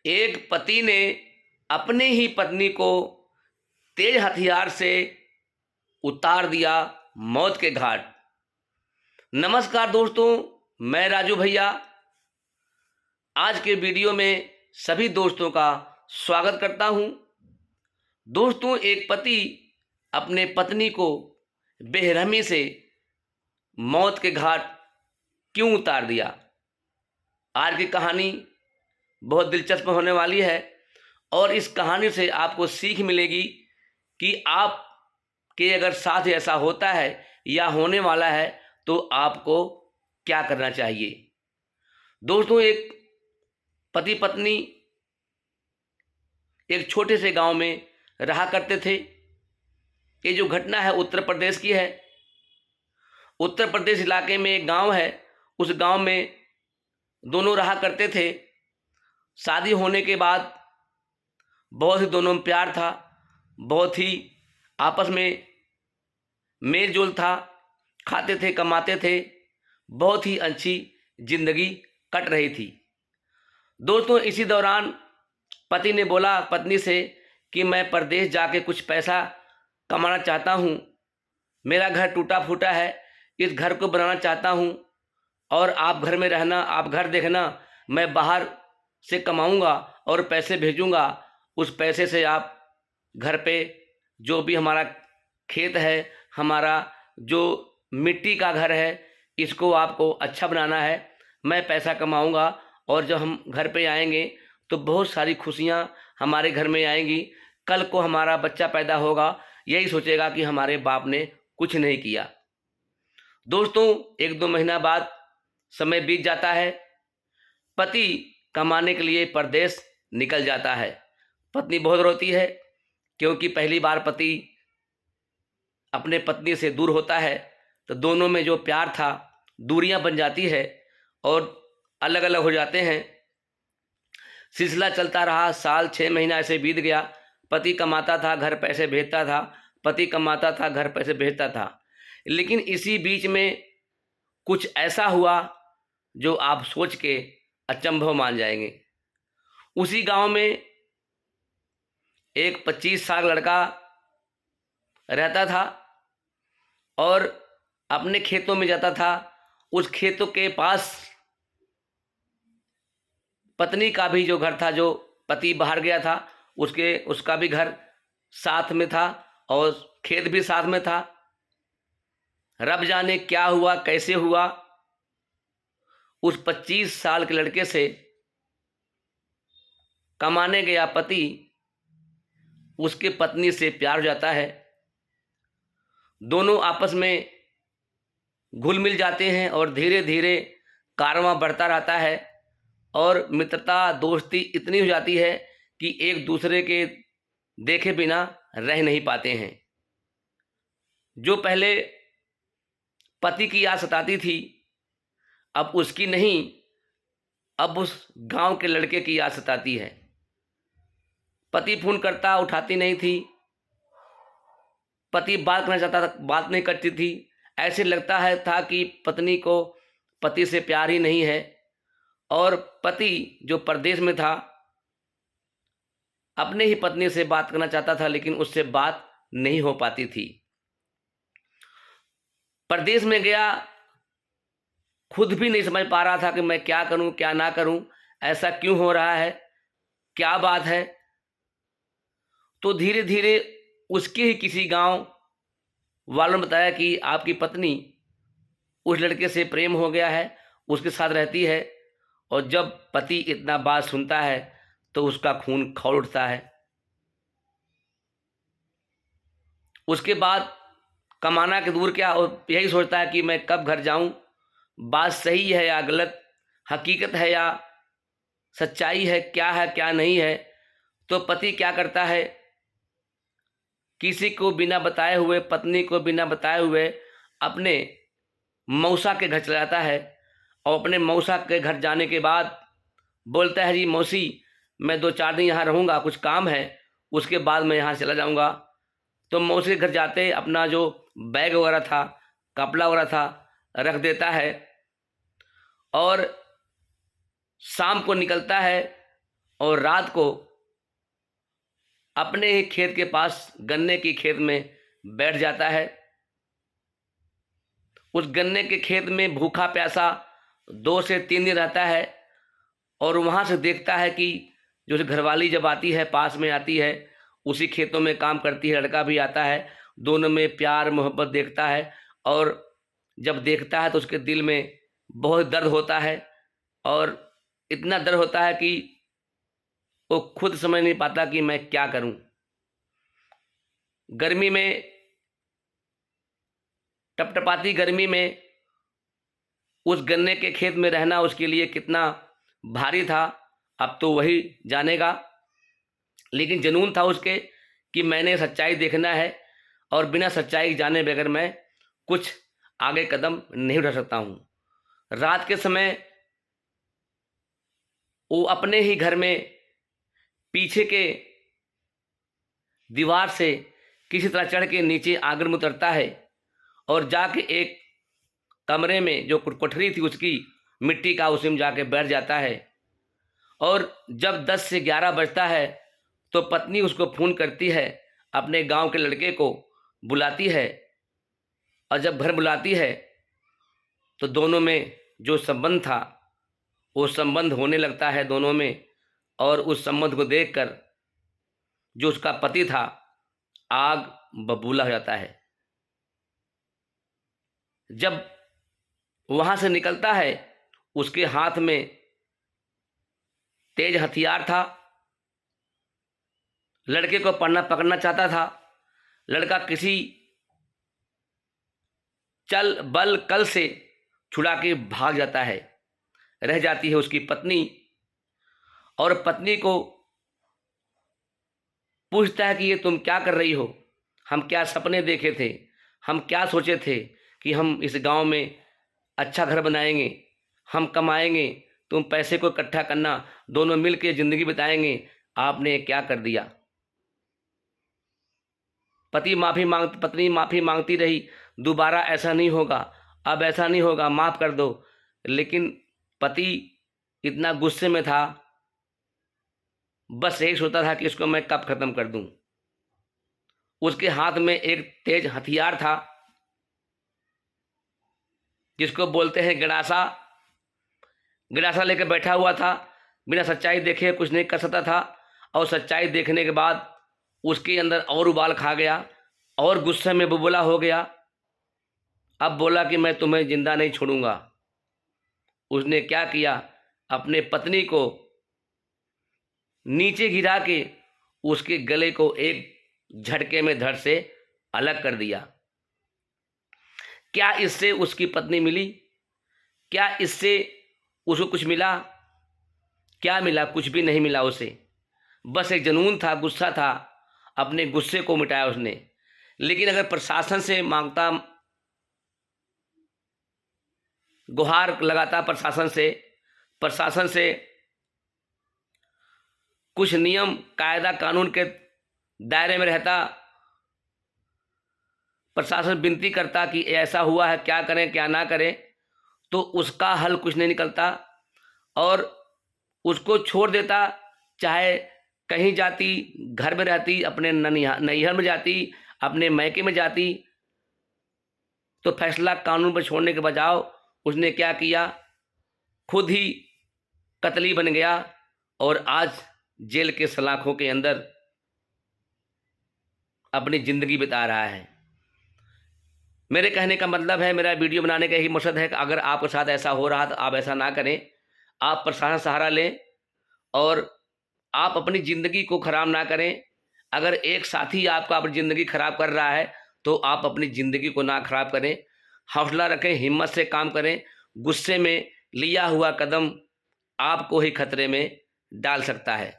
एक पति ने अपने ही पत्नी को तेज हथियार से उतार दिया मौत के घाट। नमस्कार दोस्तों, मैं राजू भैया आज के वीडियो में सभी दोस्तों का स्वागत करता हूं। दोस्तों, एक पति अपने पत्नी को बेरहमी से मौत के घाट क्यों उतार दिया। आज की कहानी बहुत दिलचस्प होने वाली है और इस कहानी से आपको सीख मिलेगी कि आपके अगर साथ ऐसा होता है या होने वाला है तो आपको क्या करना चाहिए। दोस्तों, एक पति पत्नी एक छोटे से गांव में रहा करते थे। ये जो घटना है उत्तर प्रदेश की है। उत्तर प्रदेश इलाके में एक गांव है, उस गांव में दोनों रहा करते थे। शादी होने के बाद बहुत ही दोनों में प्यार था, बहुत ही आपस में मेल जोल था, खाते थे कमाते थे, बहुत ही अच्छी जिंदगी कट रही थी। दोस्तों, इसी दौरान पति ने बोला पत्नी से कि मैं परदेश जाके कुछ पैसा कमाना चाहता हूँ, मेरा घर टूटा फूटा है, इस घर को बनाना चाहता हूँ और आप घर में रहना, आप घर देखना, मैं बाहर से कमाऊँगा और पैसे भेजूँगा। उस पैसे से आप घर पे जो भी हमारा खेत है, हमारा जो मिट्टी का घर है, इसको आपको अच्छा बनाना है। मैं पैसा कमाऊँगा और जब हम घर पे आएंगे तो बहुत सारी खुशियाँ हमारे घर में आएंगी। कल को हमारा बच्चा पैदा होगा, यही सोचेगा कि हमारे बाप ने कुछ नहीं किया। दोस्तों, 1-2 महीना बाद समय बीत जाता है। पति कमाने के लिए परदेश निकल जाता है। पत्नी बहुत रोती है क्योंकि पहली बार पति अपने पत्नी से दूर होता है तो दोनों में जो प्यार था दूरियां बन जाती है और अलग अलग हो जाते हैं। सिलसिला चलता रहा, साल 6 महीना ऐसे बीत गया। पति कमाता था, घर पैसे भेजता था, पति कमाता था, घर पैसे भेजता था। लेकिन इसी बीच में कुछ ऐसा हुआ जो आप सोच के अचंभव मान जाएंगे। उसी गांव में एक 25 साल लड़का रहता था और अपने खेतों में जाता था। उस खेतों के पास पत्नी का भी जो घर था, जो पति बाहर गया था उसका भी घर साथ में था और खेत भी साथ में था। रब जाने क्या हुआ, कैसे हुआ, उस 25 साल के लड़के से कमाने गया पति उसके पत्नी से प्यार हो जाता है। दोनों आपस में घुल मिल जाते हैं और धीरे धीरे कारवां बढ़ता रहता है और मित्रता दोस्ती इतनी हो जाती है कि एक दूसरे के देखे बिना रह नहीं पाते हैं। जो पहले पति की याद सताती थी अब उसकी नहीं, अब उस गांव के लड़के की याद सताती है। पति फोन करता, उठाती नहीं थी। पति बात करना चाहता था, बात नहीं करती थी। ऐसे लगता है था कि पत्नी को पति से प्यार ही नहीं है और पति जो परदेश में था अपने ही पत्नी से बात करना चाहता था लेकिन उससे बात नहीं हो पाती थी। परदेश में गया, खुद भी नहीं समझ पा रहा था कि मैं क्या करूं क्या ना करूं, ऐसा क्यों हो रहा है, क्या बात है। तो धीरे धीरे उसके ही किसी गांव वालों ने बताया कि आपकी पत्नी उस लड़के से प्रेम हो गया है, उसके साथ रहती है। और जब पति इतना बात सुनता है तो उसका खून खौल उठता है। उसके बाद कमाना के दूर क्या, और यही सोचता है कि मैं कब घर जाऊं, बात सही है या गलत, हकीकत है या सच्चाई है, क्या है क्या नहीं है। तो पति क्या करता है, किसी को बिना बताए हुए, पत्नी को बिना बताए हुए अपने मौसा के घर चला जाता है और अपने मौसा के घर जाने के बाद बोलता है जी मौसी, मैं 2-4 दिन यहाँ रहूँगा, कुछ काम है, उसके बाद मैं यहाँ चला जाऊँगा। तो मौसी के घर जाते अपना जो बैग वगैरह था, कपड़ा वगैरह था, रख देता है और शाम को निकलता है और रात को अपने ही खेत के पास गन्ने की खेत में बैठ जाता है। उस गन्ने के खेत में भूखा प्यासा 2 से 3 दिन रहता है और वहाँ से देखता है कि जो घरवाली जब आती है, पास में आती है, उसी खेतों में काम करती है, लड़का भी आता है, दोनों में प्यार मोहब्बत देखता है। और जब देखता है तो उसके दिल में बहुत दर्द होता है और इतना दर्द होता है कि वो खुद समझ नहीं पाता कि मैं क्या करूं। गर्मी में, टपटपाती गर्मी में उस गन्ने के खेत में रहना उसके लिए कितना भारी था, अब तो वही जानेगा। लेकिन जुनून था उसके कि मैंने सच्चाई देखना है और बिना सच्चाई जाने बगैर मैं कुछ आगे कदम नहीं उठा सकता हूँ। रात के समय वो अपने ही घर में पीछे के दीवार से किसी तरह चढ़ के नीचे आंगन में उतरता है और जाके एक कमरे में जो कोठरी थी उसकी मिट्टी का, उसी में जाके बैठ जाता है। और जब 10 से 11 बजता है तो पत्नी उसको फ़ोन करती है, अपने गांव के लड़के को बुलाती है और जब घर बुलाती है तो दोनों में जो संबंध था वो संबंध होने लगता है दोनों में। और उस संबंध को देखकर जो उसका पति था आग बबूला हो जाता है। जब वहाँ से निकलता है उसके हाथ में तेज हथियार था, लड़के को पकड़ना चाहता था। लड़का किसी चल बल कल से छुड़ा के भाग जाता है। रह जाती है उसकी पत्नी और पत्नी को पूछता है कि ये तुम क्या कर रही हो, हम क्या सपने देखे थे, हम क्या सोचे थे कि हम इस गांव में अच्छा घर बनाएंगे, हम कमाएंगे, तुम पैसे को इकट्ठा करना, दोनों मिल के ज़िंदगी बिताएंगे, आपने क्या कर दिया। पत्नी माफ़ी मांगती रही, दोबारा ऐसा नहीं होगा, अब ऐसा नहीं होगा, माफ़ कर दो। लेकिन पति इतना गुस्से में था, बस यही सोचता था कि इसको मैं कब ख़त्म कर दूं। उसके हाथ में एक तेज हथियार था जिसको बोलते हैं गड़ासा। गड़ासा लेकर बैठा हुआ था, बिना सच्चाई देखे कुछ नहीं कर सकता था। और सच्चाई देखने के बाद उसके अंदर और उबाल खा गया और गुस्से में बुबुला हो गया। अब बोला कि मैं तुम्हें जिंदा नहीं छोड़ूंगा। उसने क्या किया, अपने पत्नी को नीचे गिरा के उसके गले को एक झटके में धड़ से अलग कर दिया। क्या इससे उसकी पत्नी मिली? क्या इससे उसको कुछ मिला? क्या मिला? कुछ भी नहीं मिला उसे। बस एक जुनून था, गुस्सा था, अपने गुस्से को मिटाया उसने। लेकिन अगर प्रशासन से मांगता, गुहार लगाता प्रशासन से कुछ नियम कायदा कानून के दायरे में रहता, प्रशासन विनती करता कि ऐसा हुआ है, क्या करें क्या ना करें, तो उसका हल कुछ नहीं निकलता और उसको छोड़ देता। चाहे कहीं जाती, घर में रहती, अपने नैहर में जाती, अपने मैके में जाती, तो फैसला कानून पर छोड़ने के बजाय उसने क्या किया, खुद ही कतली बन गया और आज जेल के सलाखों के अंदर अपनी ज़िंदगी बिता रहा है। मेरे कहने का मतलब है, मेरा वीडियो बनाने का यही मकसद है कि अगर आपके साथ ऐसा हो रहा तो आप ऐसा ना करें, आप प्रशासन सहारा लें और आप अपनी ज़िंदगी को ख़राब ना करें। अगर एक साथी आपका अपनी ज़िंदगी ख़राब कर रहा है तो आप अपनी ज़िंदगी को ना ख़राब करें, हौसला रखें, हिम्मत से काम करें। गुस्से में लिया हुआ कदम आपको ही खतरे में डाल सकता है।